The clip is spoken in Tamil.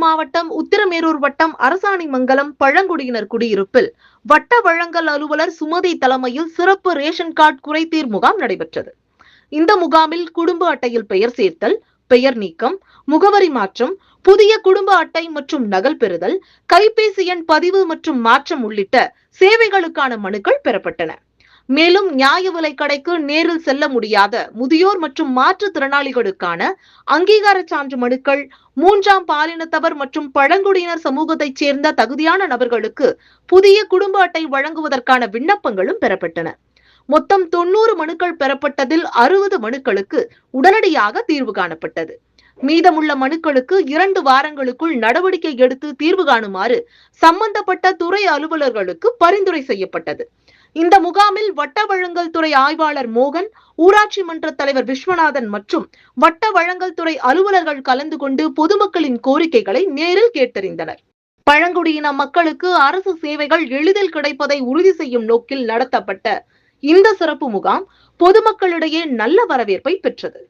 மாவட்டம் உத்திரமேரூர் வட்டம் அரசாணிமங்கலம் பழங்குடியினர் குடியிருப்பில் வட்ட வழங்கல் அலுவலர் சுமதி தலைமையில் சிறப்பு ரேஷன் கார்டு குறைதீர் முகாம் நடைபெற்றது. இந்த முகாமில் குடும்ப அட்டையில் பெயர் சேர்த்தல், பெயர் நீக்கம், முகவரி மாற்றம், புதிய குடும்ப அட்டை மற்றும் நகல் பெறுதல், கைபேசி எண் பதிவு மற்றும் மாற்றம் உள்ளிட்ட சேவைகளுக்கான மனுக்கள் பெறப்பட்டன. மேலும் நியாய விலை கடைக்கு நேரில் செல்ல முடியாத முதியோர் மற்றும் மாற்றுத்திறனாளிகளுக்கான அங்கீகார சான்று மனுக்கள், மூன்றாம் பாலினத்தவர் மற்றும் பழங்குடியினர் சமூகத்தைச் சேர்ந்த தகுதியான நபர்களுக்கு புதிய குடும்ப அட்டை வழங்குவதற்கான விண்ணப்பங்களும் பெறப்பட்டன. மொத்தம் 90 மனுக்கள் பெறப்பட்டதில் 60 மனுக்களுக்கு உடனடியாக தீர்வு காணப்பட்டது. மீதமுள்ள மனுக்களுக்கு 2 வாரங்களுக்குள் நடவடிக்கை எடுத்து தீர்வு காணுமாறு சம்பந்தப்பட்ட துறை அலுவலர்களுக்கு பரிந்துரை செய்யப்பட்டது. இந்த முகாமில் வட்ட வழங்கல் துறை ஆய்வாளர் மோகன், ஊராட்சி மன்ற தலைவர் விஸ்வநாதன் மற்றும் வட்ட வழங்கல் துறை அலுவலர்கள் கலந்து கொண்டு பொதுமக்களின் கோரிக்கைகளை நேரில் கேட்டறிந்தனர். பழங்குடியின மக்களுக்கு அரசு சேவைகள் எளிதில் கிடைப்பதை உறுதி செய்யும் நோக்கில் நடத்தப்பட்ட இந்த சிறப்பு முகாம் பொதுமக்களிடையே நல்ல வரவேற்பை பெற்றது.